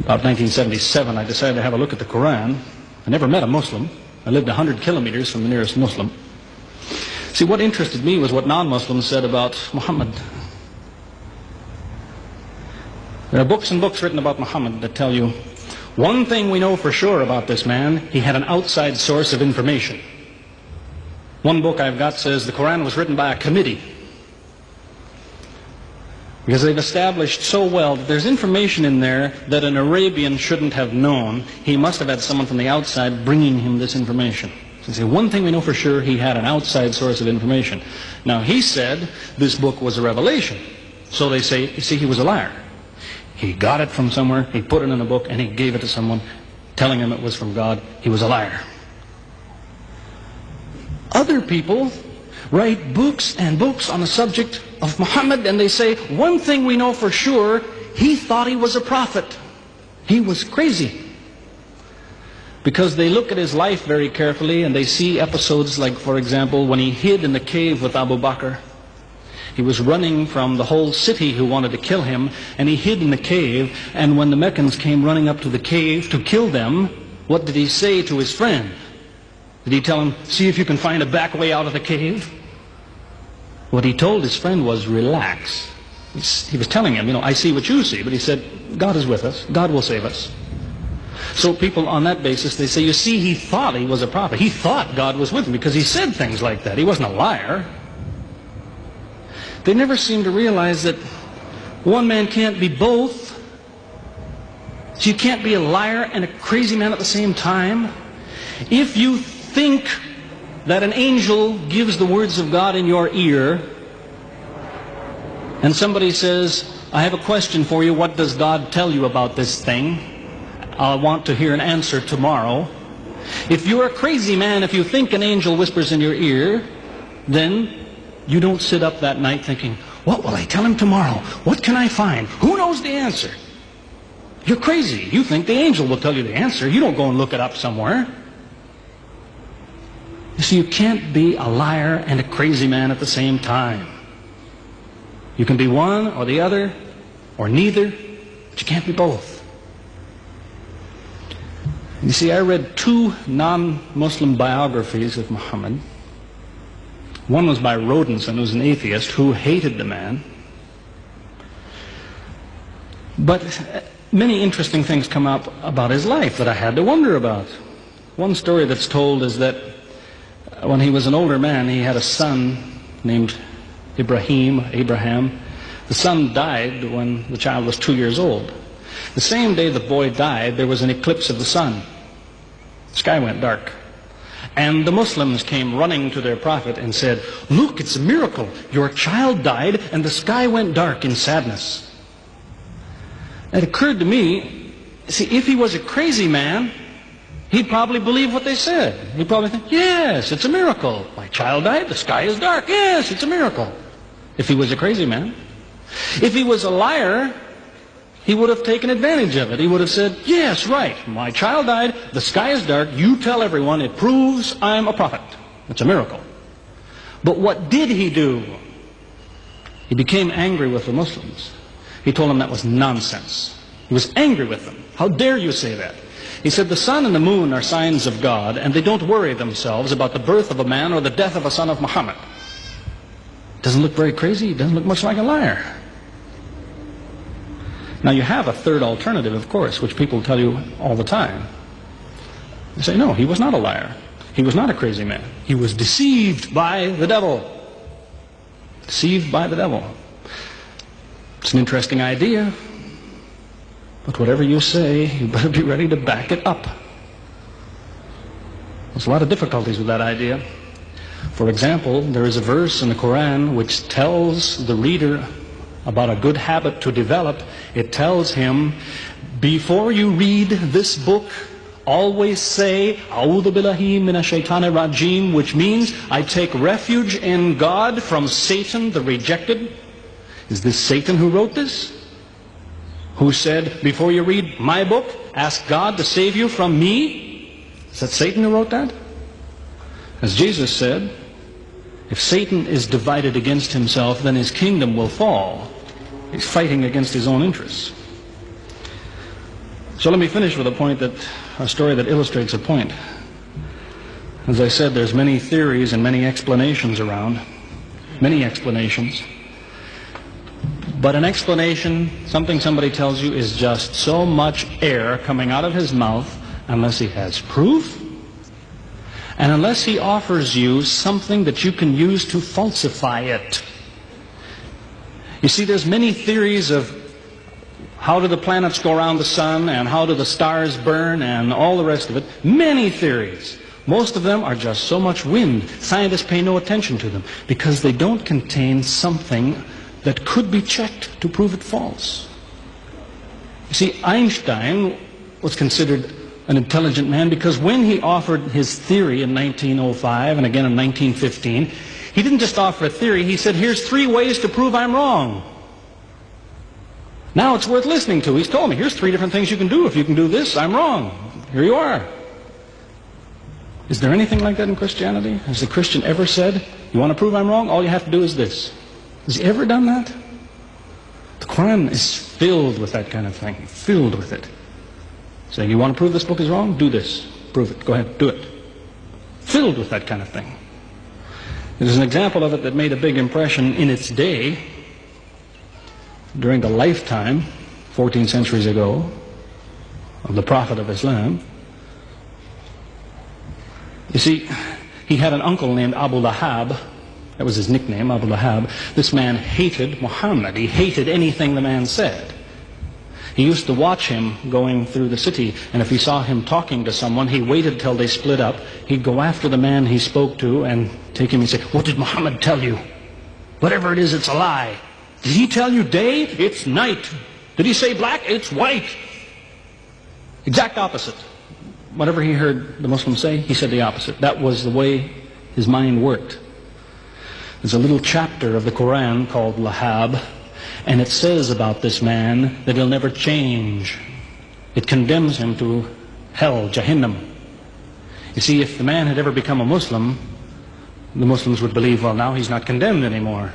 About 1977, I decided to have a look at the Quran. I never met a Muslim. I lived 100 kilometers from the nearest Muslim. See, what interested me was what non-Muslims said about Muhammad. There are books and books written about Muhammad that tell you, one thing we know for sure about this man, he had an outside source of information. One book I've got says the Quran was written by a committee, because they've established so well that there's information in there that an Arabian shouldn't have known. He must have had someone from the outside bringing him this information. So they say, one thing we know for sure, he had an outside source of information. Now, he said this book was a revelation. So they say, you see, he was a liar. He got it from somewhere, he put it in a book, and he gave it to someone, telling him it was from God. He was a liar. Other people write books and books on the subject of Muhammad, and they say, one thing we know for sure, he thought he was a prophet. He was crazy. Because they look at his life very carefully, and they see episodes like, for example, when he hid in the cave with Abu Bakr. He was running from the whole city who wanted to kill him, and he hid in the cave, and when the Meccans came running up to the cave to kill them, what did he say to his friend? Did he tell him, see if you can find a back way out of the cave? What he told his friend was, relax. He was telling him, I see what you see, but he said, God is with us, God will save us. So people on that basis, they say, you see, he thought he was a prophet. He thought God was with him because he said things like that. He wasn't a liar. They never seem to realize that one man can't be both. So you can't be a liar and a crazy man at the same time. If you think that an angel gives the words of God in your ear, and somebody says, I have a question for you, what does God tell you about this thing? I want to hear an answer tomorrow. If you're a crazy man, if you think an angel whispers in your ear, then you don't sit up that night thinking, what will I tell him tomorrow? What can I find? Who knows the answer? You're crazy. You think the angel will tell you the answer. You don't go and look it up somewhere. You see, you can't be a liar and a crazy man at the same time. You can be one or the other, or neither, but you can't be both. You see, I read 2 non-Muslim biographies of Muhammad. One was by Rodenson, who was an atheist, who hated the man. But many interesting things come up about his life that I had to wonder about. One story that's told is that when he was an older man, he had a son named Abraham. The son died when the child was 2 years old. The same day the boy died, there was an eclipse of the sun. The sky went dark. And the Muslims came running to their prophet and said, look, it's a miracle. Your child died and the sky went dark in sadness. It occurred to me, see, if he was a crazy man, he'd probably believe what they said. He'd probably think, yes, it's a miracle. My child died, the sky is dark. Yes, it's a miracle. If he was a crazy man. If he was a liar, he would have taken advantage of it. He would have said, yes, right, my child died, the sky is dark, you tell everyone, it proves I'm a prophet. It's a miracle. But what did he do? He became angry with the Muslims. He told them that was nonsense. He was angry with them. How dare you say that? He said, the sun and the moon are signs of God, and they don't worry themselves about the birth of a man or the death of a son of Muhammad. Doesn't look very crazy. Doesn't look much like a liar. Now you have a third alternative, of course, which people tell you all the time. They say, no, he was not a liar. He was not a crazy man. He was deceived by the devil. Deceived by the devil. It's an interesting idea. But whatever you say, you better be ready to back it up. There's a lot of difficulties with that idea. For example, there is a verse in the Quran which tells the reader about a good habit to develop. It tells him, before you read this book, always say, A'udhu billahi minash shaitanir rajim, which means, I take refuge in God from Satan the rejected. Is this Satan who wrote this? Who said, before you read my book, ask God to save you from me? Is that Satan who wrote that? As Jesus said, if Satan is divided against himself, then his kingdom will fall. He's fighting against his own interests. So let me finish with a story that illustrates a point. As I said, there's many theories and many explanations around, many explanations. But an explanation, something somebody tells you, is just so much air coming out of his mouth unless he has proof and unless he offers you something that you can use to falsify it. You see, there's many theories of how do the planets go around the sun and how do the stars burn and all the rest of it. Many theories. Most of them are just so much wind. Scientists pay no attention to them because they don't contain something that could be checked to prove it false. You see, Einstein was considered an intelligent man because when he offered his theory in 1905 and again in 1915, he didn't just offer a theory, he said, here's 3 ways to prove I'm wrong. Now it's worth listening to. He's told me, here's 3 different things you can do. If you can do this, I'm wrong. Here you are. Is there anything like that in Christianity? Has the Christian ever said, you want to prove I'm wrong? All you have to do is this. Has he ever done that? The Quran is filled with that kind of thing. Filled with it. Saying, you want to prove this book is wrong? Do this. Prove it. Go ahead. Do it. Filled with that kind of thing. There's an example of it that made a big impression in its day, during the lifetime, 14 centuries ago, of the Prophet of Islam. You see, he had an uncle named Abu Lahab. That was his nickname, Abu Lahab. This man hated Muhammad. He hated anything the man said. He used to watch him going through the city, and if he saw him talking to someone, he waited till they split up. He'd go after the man he spoke to and take him and say, what did Muhammad tell you? Whatever it is, it's a lie. Did he tell you day? It's night. Did he say black? It's white. Exact opposite. Whatever he heard the Muslims say, he said the opposite. That was the way his mind worked. There's a little chapter of the Quran called Lahab, and it says about this man that he'll never change. It condemns him to hell, Jahannam. You see, if the man had ever become a Muslim, the Muslims would believe, well, now he's not condemned anymore.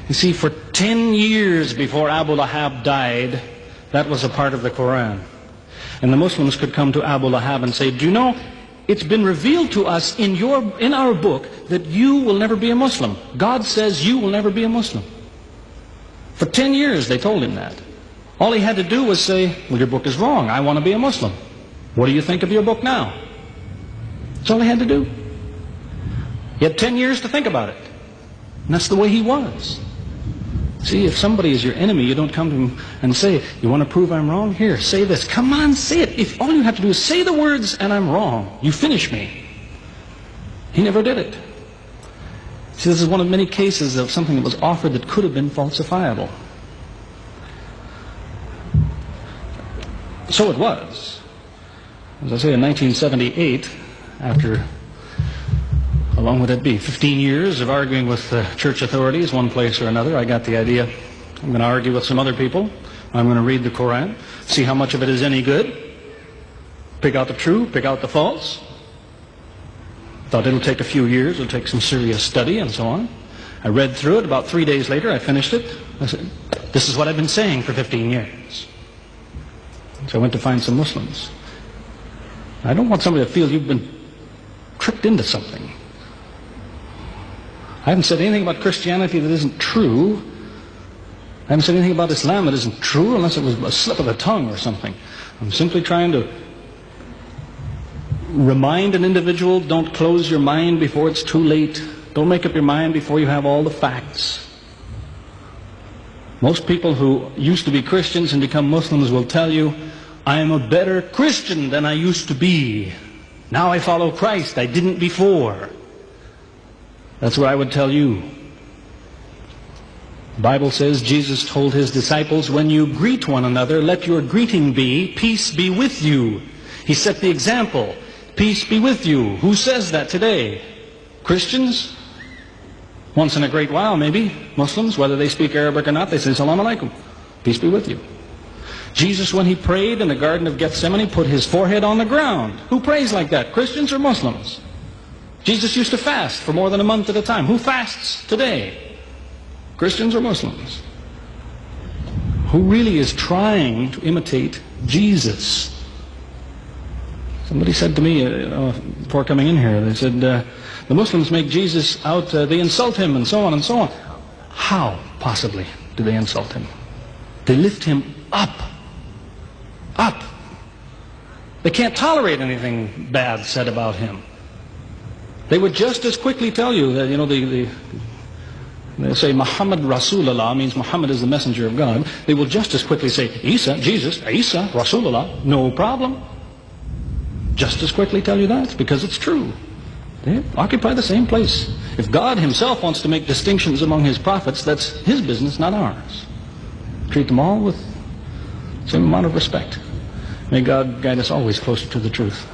You see, for 10 years before Abu Lahab died, that was a part of the Quran. And the Muslims could come to Abu Lahab and say, do you know, it's been revealed to us in our book that you will never be a Muslim. God says you will never be a Muslim. For 10 years they told him that. All he had to do was say, well, your book is wrong. I want to be a Muslim. What do you think of your book now? That's all he had to do. He had 10 years to think about it. And that's the way he was. See, if somebody is your enemy, you don't come to him and say, you want to prove I'm wrong? Here, say this. Come on, say it. If all you have to do is say the words and I'm wrong, you finish me. He never did it. See, this is one of many cases of something that was offered that could have been falsifiable. So it was. As I say, in 1978, after, how long would it be? 15 years of arguing with church authorities, one place or another, I got the idea. I'm going to argue with some other people. I'm going to read the Quran, see how much of it is any good, pick out the true, pick out the false. Thought it'll take a few years, it'll take some serious study and so on. I read through it. About 3 days later, I finished it. I said, this is what I've been saying for 15 years. So I went to find some Muslims. I don't want somebody to feel you've been tricked into something. I haven't said anything about Christianity that isn't true. I haven't said anything about Islam that isn't true, unless it was a slip of the tongue or something. I'm simply trying to remind an individual, don't close your mind before it's too late. Don't make up your mind before you have all the facts. Most people who used to be Christians and become Muslims will tell you, I am a better Christian than I used to be. Now I follow Christ. I didn't before. That's what I would tell you. The Bible says Jesus told his disciples, when you greet one another, let your greeting be, peace be with you. He set the example. Peace be with you. Who says that today? Christians? Once in a great while, maybe. Muslims, whether they speak Arabic or not, they say, Salaam alaikum. Peace be with you. Jesus, when he prayed in the Garden of Gethsemane, put his forehead on the ground. Who prays like that? Christians or Muslims? Jesus used to fast for more than a month at a time. Who fasts today? Christians or Muslims? who really is trying to imitate Jesus. Somebody said to me before coming in here, they said, the Muslims make Jesus out, they insult him and so on and so on. How, possibly, do they insult him? They lift him up. Up. They can't tolerate anything bad said about him. They would just as quickly tell you that, they say Muhammad Rasulullah means Muhammad is the messenger of God. They will just as quickly say Jesus, Isa, Rasulullah, no problem. Just as quickly tell you that, because it's true. They occupy the same place. If God himself wants to make distinctions among his prophets, that's his business, not ours. Treat them all with the same amount of respect. May God guide us always closer to the truth.